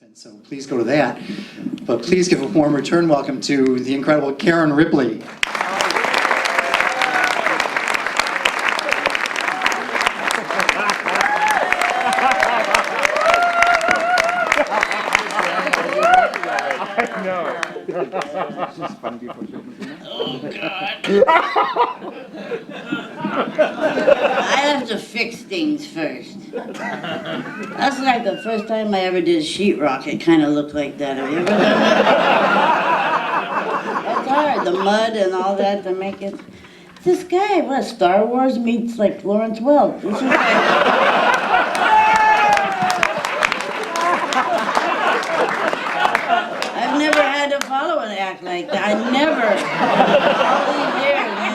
And so please go to that. But please give a warm return welcome to the incredible Karen Ripley. Oh, God. I have to fix things first. That's like the first time I ever did sheetrock. It kind of looked like that. Have you ever done that? It's hard, the mud and all that to make it. This guy, what, Star Wars meets like Lawrence Welk. This is like... I've never had to follow an act like that. I never. All these years, man.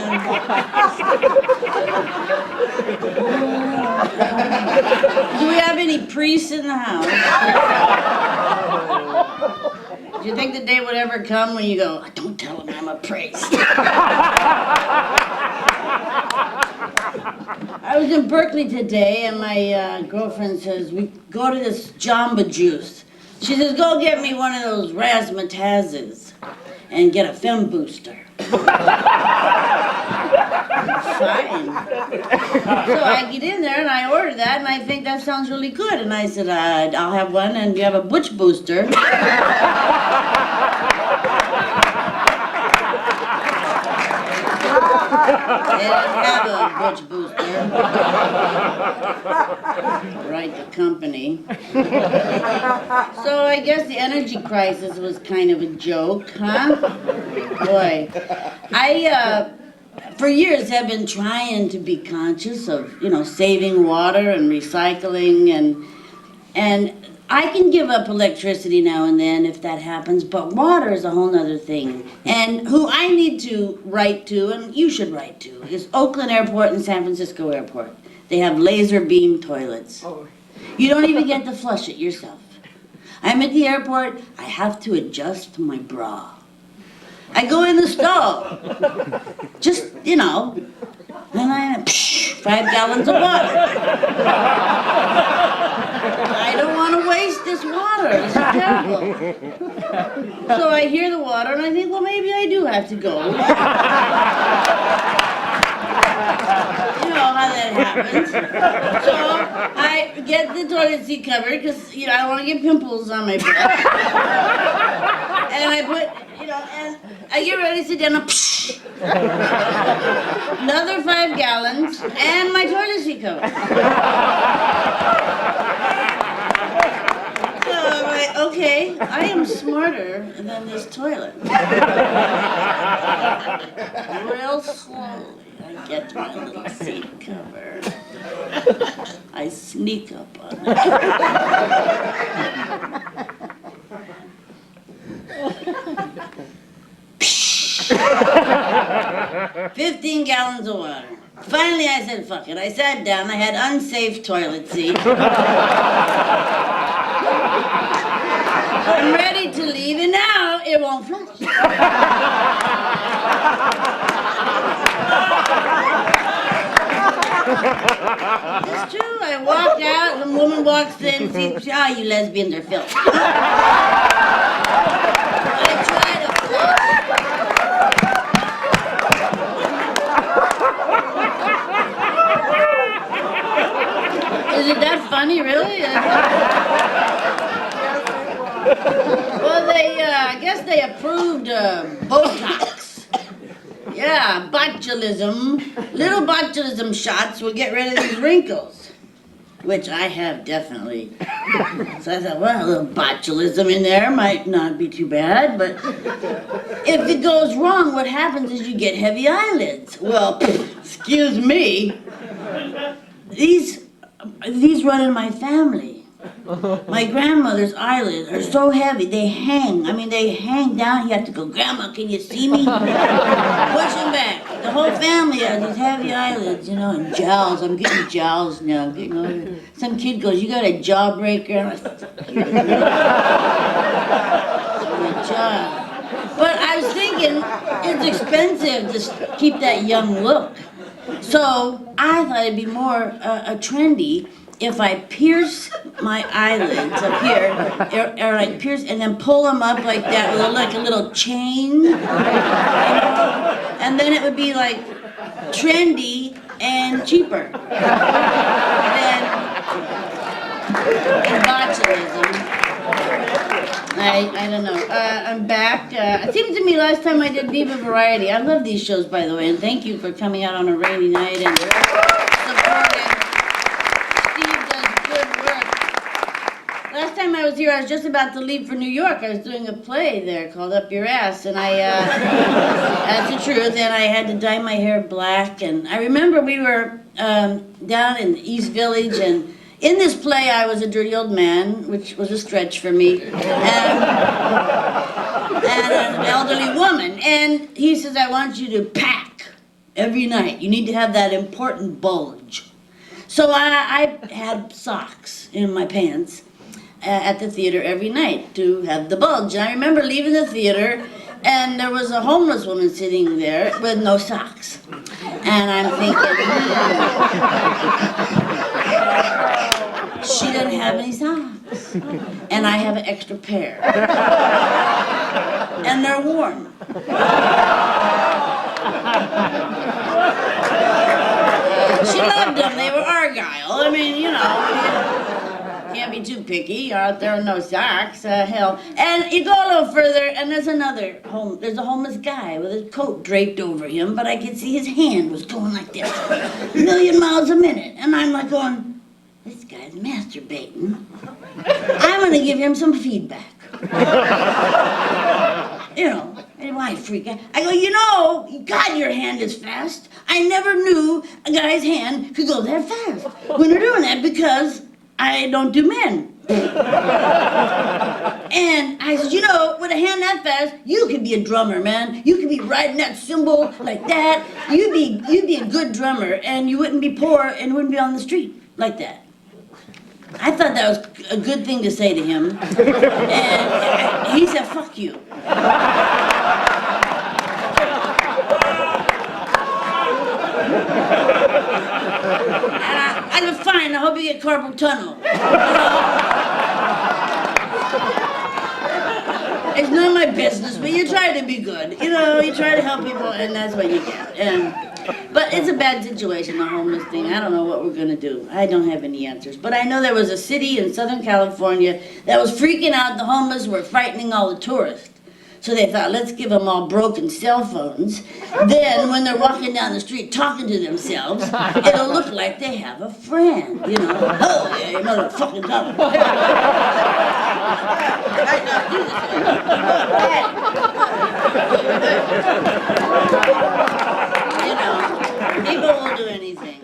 Do we have any priests in the house? Do you think the day would ever come when you go, don't tell him I'm a priest? I was in Berkeley today, and my girlfriend says, we go to this Jamba Juice. She says, go get me one of those razzmatazzes and get a fem booster. Fine. So I get in there and I order that and I think that sounds really good. And I said, I'll have one and you have a butch booster. They didn't have a butch booster. Right, the company. So I guess the energy crisis was kind of a joke, huh? Boy, for years have been trying to be conscious of, saving water and recycling and I can give up electricity now and then if that happens, but water is a whole nother thing. And who I need to write to, and you should write to, is Oakland Airport and San Francisco Airport. They have laser beam toilets. You don't even get to flush it yourself. I'm at the airport, I have to adjust my bra. I go in the stall, just, and I, 5 gallons of water. I don't want to waste this water. This is terrible. So I hear the water and I think, well, maybe I do have to go. You know how that happens. So I get the toilet seat covered because, I don't want to get pimples on my breath. And I put, and I get ready to sit down and another 5 gallons and my toilet seat covered. Okay, I am smarter than this toilet. Real slowly, I get my little seat cover. I sneak up on it. 15 gallons of water. Finally, I said, fuck it. I sat down. I had unsafe toilet seat. I'm ready to leave, and now it won't flush. It's true. I walk out, and the woman walks in, sees, you lesbians are filthy. I try to flush. Is it that funny, really? Well, I guess they approved Botox. Yeah, botulism. Little botulism shots will get rid of these wrinkles, which I have definitely. So I thought, well, a little botulism in there might not be too bad, but if it goes wrong, what happens is you get heavy eyelids. Well, excuse me, these run in my family. My grandmother's eyelids are so heavy, they hang. I mean, they hang down. You have to go, Grandma, can you see me? Push them back. The whole family has these heavy eyelids, and jowls. I'm getting jowls now. I'm getting over it. Some kid goes, you got a jawbreaker? And I said, but I was thinking, it's expensive to keep that young look. So I thought it'd be more trendy if I pierce my eyelids up here, or like pierce and then pull them up like that with like a little chain, you know? And then it would be like trendy and cheaper than botulism. I don't know. I'm back. It seemed to me last time I did Viva Variety. I love these shows, by the way, and thank you for coming out on a rainy night and supporting. Steve does good work. Last time I was here, I was just about to leave for New York. I was doing a play there called Up Your Ass, and that's the truth, and I had to dye my hair black. And I remember we were down in East Village, and in this play, I was a dirty old man, which was a stretch for me, and an elderly woman. And he says, I want you to pack every night. You need to have that important bulge. So I had socks in my pants at the theater every night to have the bulge. And I remember leaving the theater, and there was a homeless woman sitting there with no socks. And I'm thinking, she doesn't have any socks. And I have an extra pair. And they're warm. She loved them. They were Argyle. I mean, you know, can't be too picky. You're out there with no socks. Hell. And you go a little further, and there's a homeless guy with his coat draped over him, but I could see his hand was going like this, a million miles a minute. And I'm like going, this guy's masturbating. I'm going to give him some feedback. You know, and why freak out? I go, you know, God, your hand is fast. I never knew a guy's hand could go that fast when they're doing that because I don't do men. And I said, you know, with a hand that fast, you could be a drummer, man. You could be riding that cymbal like that. You'd be a good drummer, and you wouldn't be poor and wouldn't be on the street like that. I thought that was a good thing to say to him. And he said, fuck you. And I said, fine, I hope you get carpal tunnel. It's not my business, but you try to be good. You know, you try to help people, and that's what you get. But it's a bad situation, the homeless thing. I don't know what we're going to do. I don't have any answers. But I know there was a city in Southern California that was freaking out. The homeless were frightening all the tourists. So they thought, let's give them all broken cell phones. Then when they're walking down the street talking to themselves, it'll look like they have a friend, you know. Oh, yeah, you motherfucking dumb. You know, people will do anything.